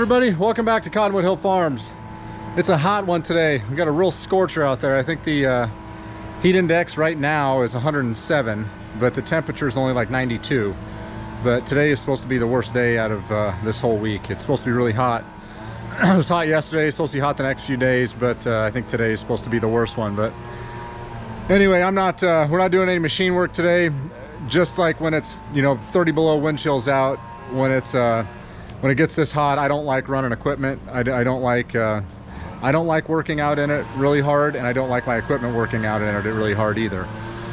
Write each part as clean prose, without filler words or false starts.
everybody, welcome back to Cottonwood Hill Farms. It's a hot one today. We got a real scorcher out there. I think the heat index right now is 107, but the temperature is only like 92. But today is supposed to be the worst day out of this whole week. It's supposed to be really hot. It was hot yesterday, it's supposed to be hot the next few days, but I think today is supposed to be the worst one. But anyway, we're not doing any machine work today. Just like when it's 30 below wind chills out, when it gets this hot, I don't like running equipment. I don't like working out in it really hard, and I don't like my equipment working out in it really hard either.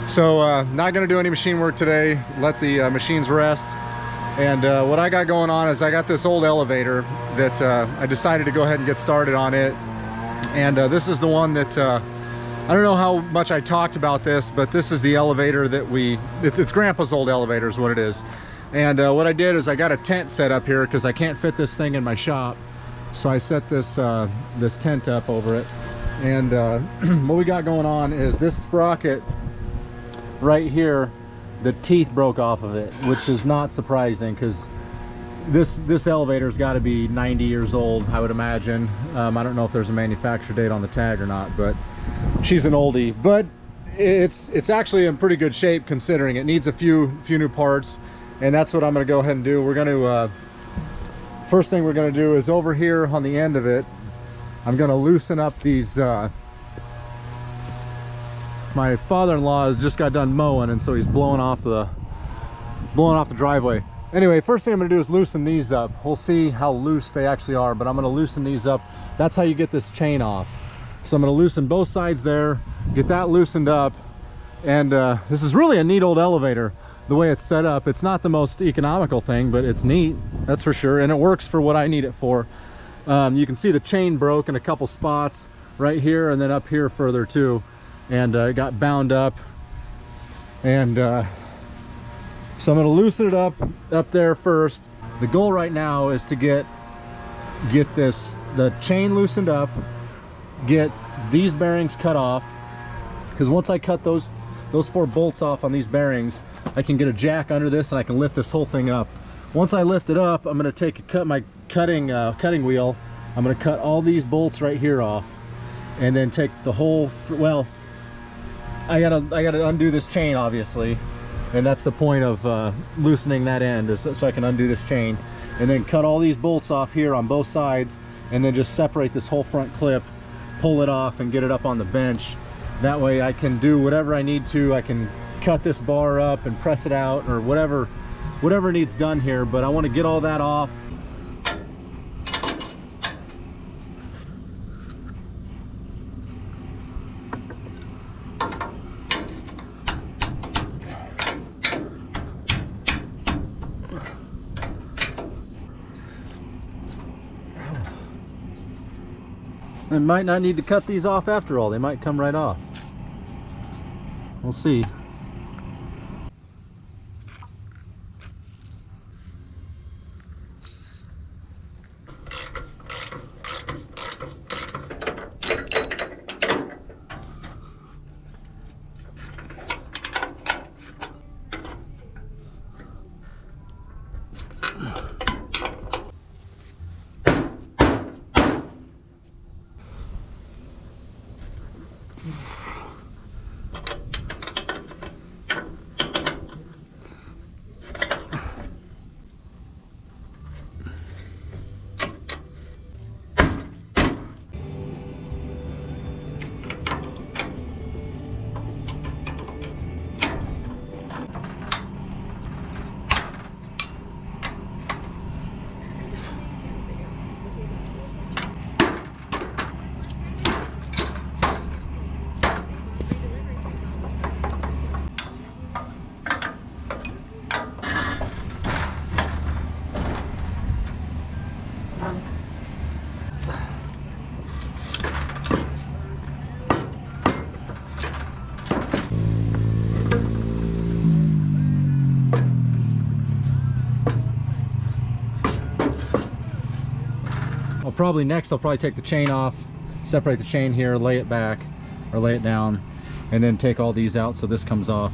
So not going to do any machine work today. Let the machines rest. And what I got going on is I got this old elevator that I decided to go ahead and get started on it. And this is the one that I don't know how much I talked about this, but this is the elevator that it's Grandpa's old elevator is what it is. And what I did is I got a tent set up here because I can't fit this thing in my shop. So I set this this tent up over it. And what we got going on is this sprocket right here, the teeth broke off of it, which is not surprising because this elevator's got to be 90 years old, I would imagine. I don't know if there's a manufacture date on the tag or not, but she's an oldie. But it's actually in pretty good shape considering it needs a few new parts. And that's what I'm going to go ahead and do. We're going to first thing we're going to do is over here on the end of it, I'm going to loosen up these my father-in-law has just got done mowing, and so he's blowing off the driveway. Anyway, first thing I'm going to do is loosen these up. We'll see how loose they actually are, but I'm going to loosen these up. That's how you get this chain off. So I'm going to loosen both sides there, get that loosened up. And this is really a neat old elevator, the way it's set up. It's not the most economical thing, but it's neat, that's for sure, and it works for what I need it for. You can see the chain broke in a couple spots right here and then up here further too. And it got bound up, and so I'm going to loosen it up there first. The goal right now is to get the chain loosened up, get these bearings cut off, because once I cut those 4 bolts off on these bearings, I can get a jack under this and I can lift this whole thing up. Once I lift it up, I'm going to cut my cutting wheel. I'm going to cut all these bolts right here off, and then take the whole, well, I gotta undo this chain, obviously, and that's the point of loosening that end, is so I can undo this chain, and then cut all these bolts off here on both sides, and then just separate this whole front clip, pull it off, and get it up on the bench. That way I can do whatever I need to. I can cut this bar up and press it out, or whatever needs done here, but I want to get all that off. I might not need to cut these off after all. They might come right off. We'll see. I'll probably take the chain off, separate the chain here, lay it back or lay it down, and then take all these out so this comes off.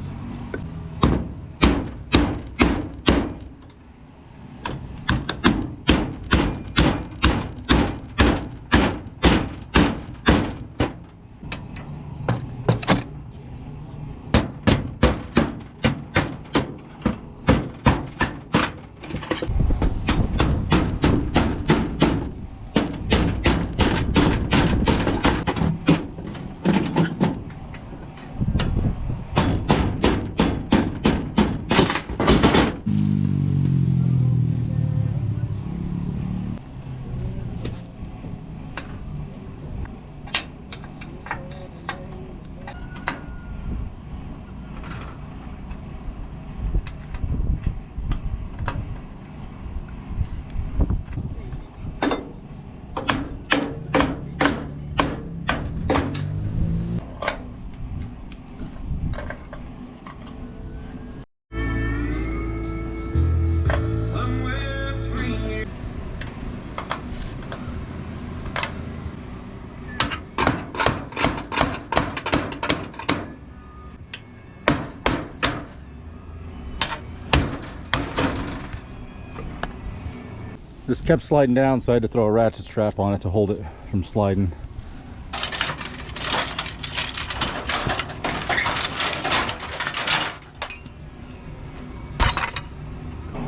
This kept sliding down, so I had to throw a ratchet strap on it to hold it from sliding.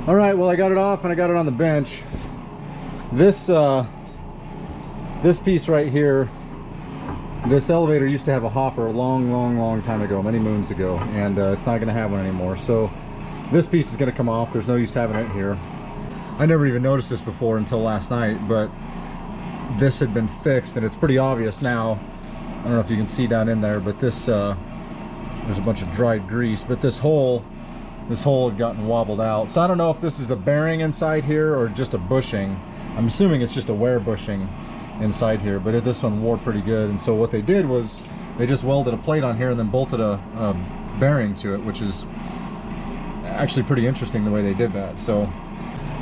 All right, well, I got it off and I got it on the bench. This piece right here, this elevator used to have a hopper a long time ago, many moons ago, and it's not gonna have one anymore. So this piece is gonna come off. There's no use having it here. I never even noticed this before until last night, but this had been fixed and it's pretty obvious now. I don't know if you can see down in there, but this, there's a bunch of dried grease, but this hole had gotten wobbled out. So I don't know if this is a bearing inside here or just a bushing. I'm assuming it's just a wear bushing inside here, but this one wore pretty good. And so what they did was they just welded a plate on here and then bolted a bearing to it, which is actually pretty interesting the way they did that. So,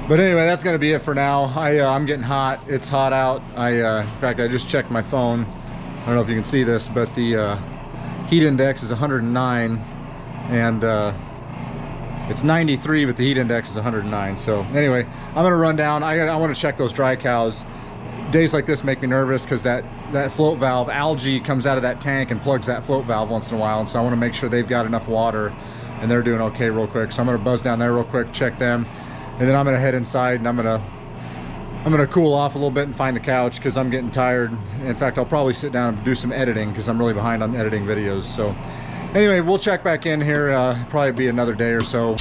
but anyway, that's gonna be it for now. I'm getting hot. It's hot out. In fact, I just checked my phone. I don't know if you can see this, but the heat index is 109, and it's 93, but the heat index is 109. So anyway, I'm gonna run down. I want to check those dry cows. Days like this make me nervous because that float valve, algae comes out of that tank and plugs that float valve once in a while. And so I want to make sure they've got enough water and they're doing okay real quick. So I'm gonna buzz down there real quick, check them, and then I'm gonna head inside and I'm gonna cool off a little bit and find the couch because I'm getting tired. In fact, I'll probably sit down and do some editing because I'm really behind on editing videos. So anyway, we'll check back in here, probably be another day or so.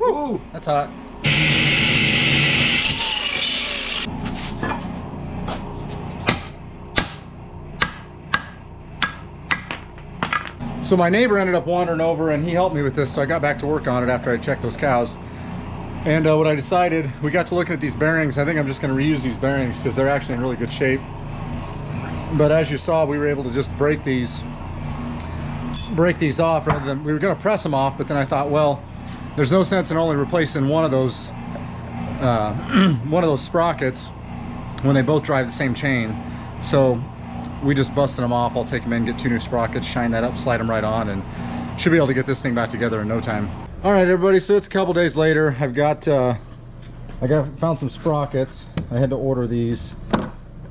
Ooh, that's hot. So my neighbor ended up wandering over and he helped me with this, so I got back to work on it after I checked those cows. And what I decided, we got to looking at these bearings. I think I'm just going to reuse these bearings because they're actually in really good shape. But as you saw, we were able to just break these off rather than, we were going to press them off, but then I thought, well, there's no sense in only replacing one of those sprockets when they both drive the same chain. So we just busted them off. I'll take them in, get 2 new sprockets, shine that up, slide them right on, and should be able to get this thing back together in no time. All right, everybody, so it's a couple days later. I found some sprockets. I had to order these.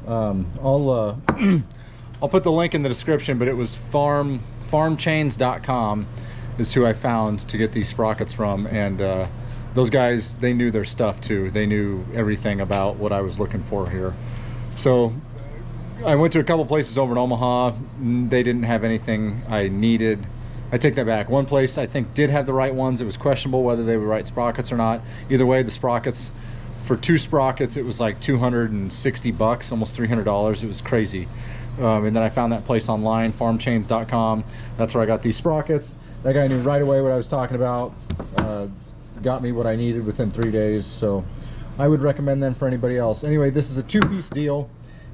I'll put the link in the description, but it was farmchains.com is who I found to get these sprockets from, and those guys, they knew their stuff too. They knew everything about what I was looking for here. So I went to a couple places over in Omaha. They didn't have anything I needed. I take that back. One place I think did have the right ones. It was questionable whether they were right sprockets or not. Either way, the sprockets, for 2 sprockets, it was like $260, almost $300. It was crazy. And then I found that place online, farmchains.com. That's where I got these sprockets. That guy knew right away what I was talking about. Got me what I needed within 3 days. So I would recommend them for anybody else. Anyway, this is a 2-piece deal.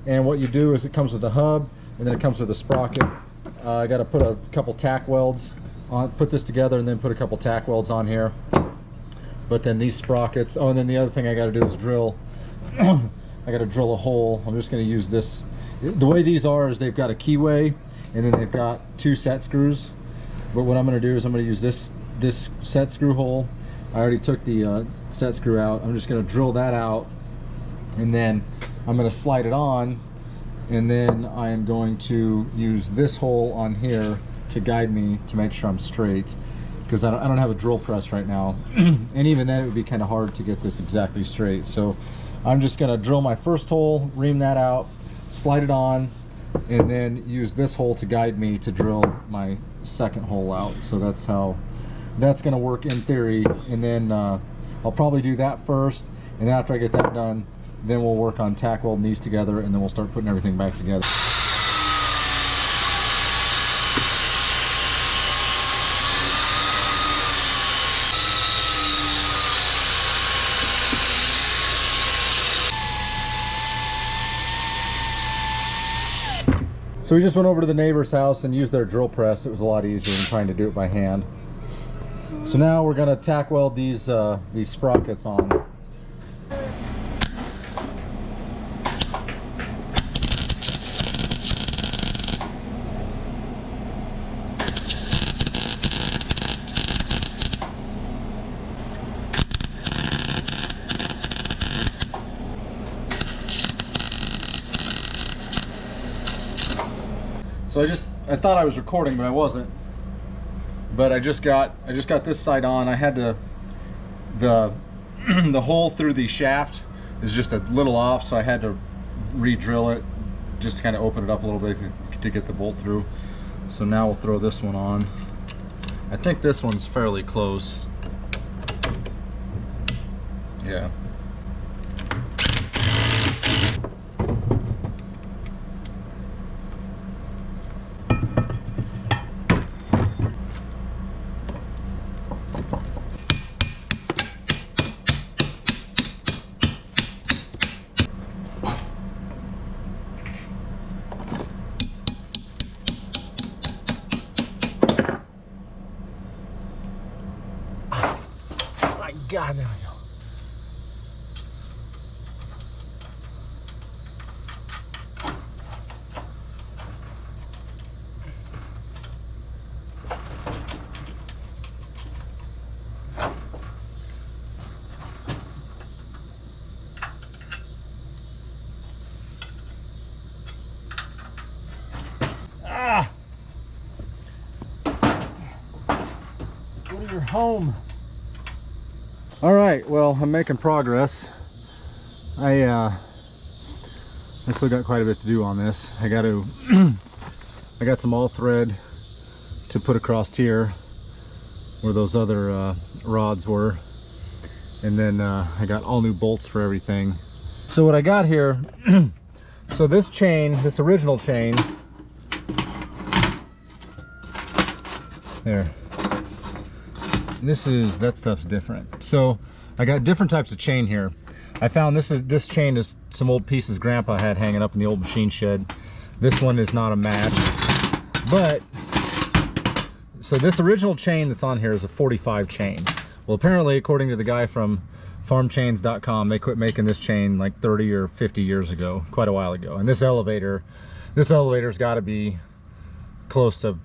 And what you do is it comes with a hub and then it comes with a sprocket. I got to put a couple tack welds on, put this together and then put a couple tack welds on here. But then these sprockets, oh, and then the other thing I got to do is drill. I got to drill a hole. I'm just going to use this. The way these are is they've got a keyway and then they've got 2 set screws. But what I'm going to do is I'm going to use this set screw hole. I already took the set screw out. I'm just going to drill that out and then I'm going to slide it on, and then I am going to use this hole on here to guide me to make sure I'm straight, because I don't have a drill press right now. And even then it would be kind of hard to get this exactly straight. So I'm just going to drill my first hole, ream that out, slide it on, and then use this hole to guide me to drill my second hole out. So that's how that's going to work in theory. And then I'll probably do that first, and then after I get that done, then we'll work on tack welding these together, and then we'll start putting everything back together. So we just went over to the neighbor's house and used their drill press. It was a lot easier than trying to do it by hand. So now we're gonna tack weld these sprockets on. So I thought I was recording, but I wasn't. But I just got this side on. I had to, the hole through the shaft is just a little off, so I had to re-drill it just to kind of open it up a little bit to get the bolt through. So now we'll throw this one on. I think this one's fairly close. Yeah. God, there we go. Ah! Go to your home. All right, well, I'm making progress. I still got quite a bit to do on this. I got some all thread to put across here where those other rods were, and then I got all new bolts for everything. So what I got here, so this chain, this original chain, there. That stuff's different. So I got different types of chain here. I found this chain is some old pieces Grandpa had hanging up in the old machine shed. This one is not a match, but so this original chain that's on here is a 45 chain. Well, apparently, according to the guy from farmchains.com, they quit making this chain like 30 or 50 years ago, quite a while ago. And this elevator's got to be close to,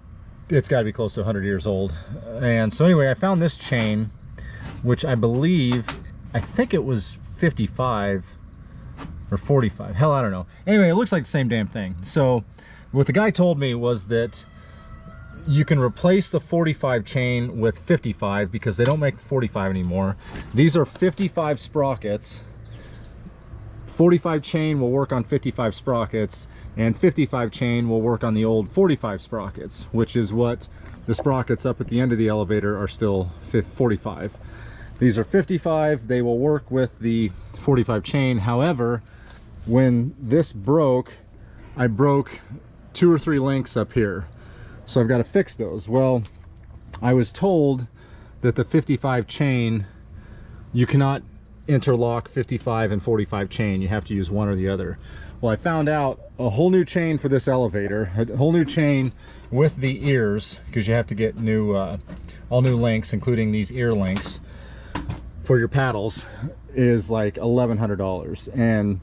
it's got to be close to 100 years old. And so anyway, I found this chain, which I think it was 55 or 45. Hell, I don't know. Anyway, it looks like the same damn thing. So what the guy told me was that you can replace the 45 chain with 55 because they don't make the 45 anymore. These are 55 sprockets. 45 chain will work on 55 sprockets, and 55 chain will work on the old 45 sprockets, which is what the sprockets up at the end of the elevator are still 45. These are 55. They will work with the 45 chain. However, when this broke, I broke 2 or 3 links up here. So I've got to fix those. Well, I was told that the 55 chain, you cannot interlock 55 and 45 chain. You have to use one or the other. Well, I found out a whole new chain for this elevator, a whole new chain with the ears, because you have to get new, all new links, including these ear links for your paddles, is like $1,100. And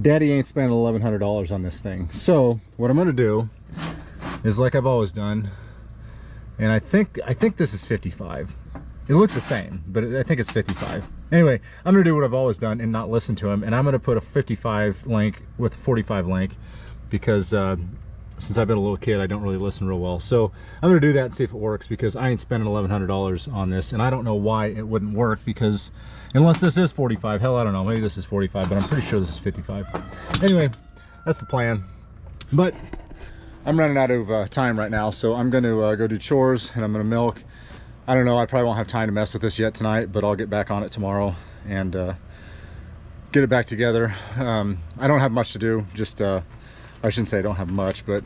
Daddy ain't spending $1,100 on this thing. So what I'm gonna do is like I've always done, and I think this is 55. It looks the same, but I think it's 55. Anyway, I'm gonna do what I've always done and not listen to him, and I'm gonna put a 55 link with a 45 link because since I've been a little kid, I don't really listen real well. So I'm gonna do that and see if it works, because I ain't spending $1,100 on this, and I don't know why it wouldn't work, because unless this is 45, hell, I don't know, maybe this is 45, but I'm pretty sure this is 55. Anyway, that's the plan. But I'm running out of time right now, so I'm gonna go do chores, and I'm gonna milk. I don't know, I probably won't have time to mess with this yet tonight, but I'll get back on it tomorrow and get it back together. I don't have much to do, just, I shouldn't say I don't have much, but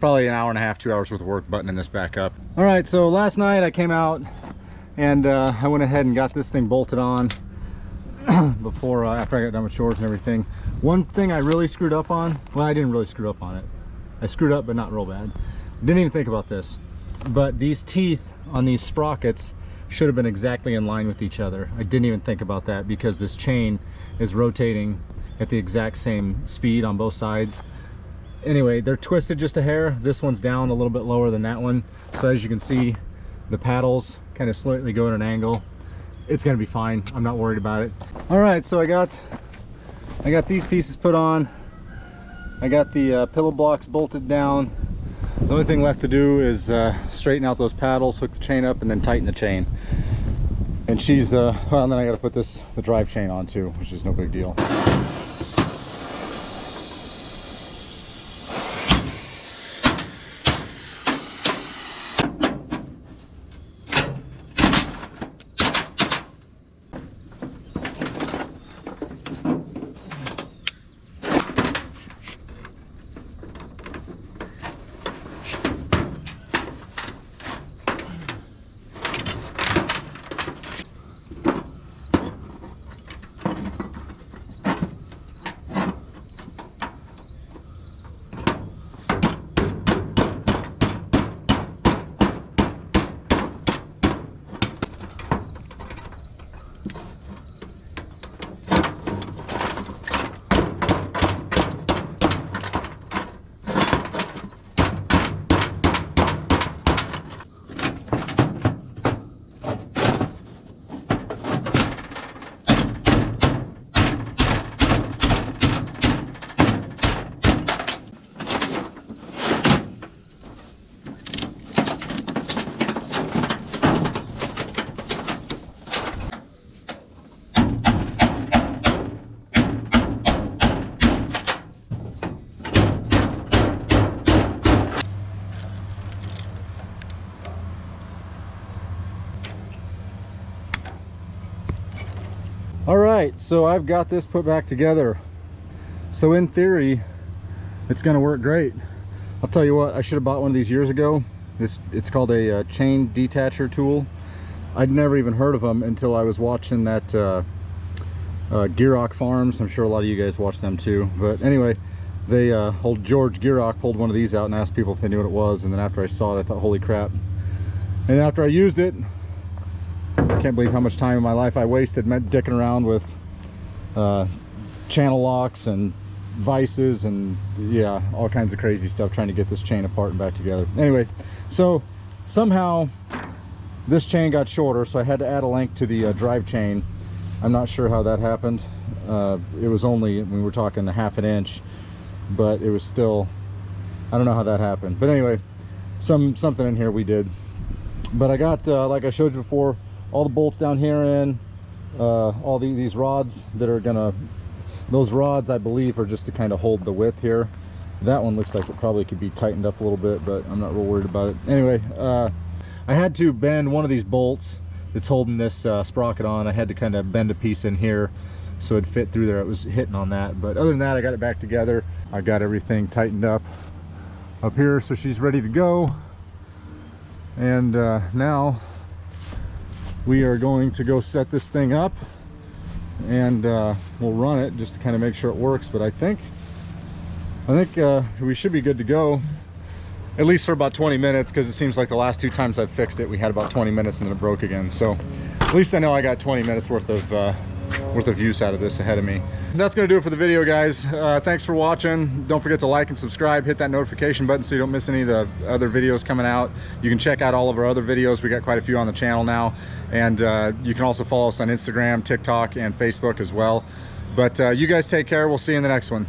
probably an hour and a half, 2 hours worth of work buttoning this back up. All right, so last night I came out and I went ahead and got this thing bolted on before, after I got done with chores and everything. One thing I really screwed up on, well, I didn't really screw up on it. I screwed up, but not real bad. Didn't even think about this, but these teeth on these sprockets should have been exactly in line with each other. I didn't even think about that because this chain is rotating at the exact same speed on both sides. Anyway, they're twisted just a hair. This one's down a little bit lower than that one. So as you can see, the paddles kind of slightly go at an angle. It's gonna be fine. I'm not worried about it. All right, so I got these pieces put on. I got the pillow blocks bolted down. The only thing left to do is straighten out those paddles, hook the chain up, and then tighten the chain. And she's, well, and then I gotta put the drive chain on too, which is no big deal. All right, so I've got this put back together. So in theory, it's gonna work great. I'll tell you what, I should have bought one of these years ago. It's called a chain detacher tool. I'd never even heard of them until I was watching that Gierach Farms. I'm sure a lot of you guys watch them too. But anyway, old George Gierach pulled one of these out and asked people if they knew what it was. And then after I saw it, I thought, holy crap. And after I used it, I can't believe how much time in my life I wasted dicking around with channel locks and vices and yeah, all kinds of crazy stuff trying to get this chain apart and back together. Anyway, so somehow this chain got shorter, so I had to add a length to the drive chain. I'm not sure how that happened. It was only, we were talking a ½ inch, but it was still, I don't know how that happened. But anyway, something in here we did. But I got, like I showed you before, all the bolts down here in, all these rods that are gonna, those rods I believe are just to kind of hold the width here. That one looks like it probably could be tightened up a little bit, but I'm not real worried about it. Anyway, I had to bend one of these bolts that's holding this sprocket on. I had to kind of bend a piece in here so it'd fit through there. It was hitting on that, but other than that, I got it back together. I got everything tightened up here, so she's ready to go. And now we are going to go set this thing up, and we'll run it just to kind of make sure it works. But I think we should be good to go, at least for about 20 minutes, because it seems like the last 2 times I've fixed it, we had about 20 minutes and then it broke again. So at least I know I got 20 minutes worth of use out of this ahead of me. That's gonna do it for the video, guys. Thanks for watching. Don't forget to like and subscribe, hit that notification button so you don't miss any of the other videos coming out. You can check out all of our other videos. We got quite a few on the channel now, and you can also follow us on Instagram, TikTok, and Facebook as well. But you guys take care. We'll see you in the next one.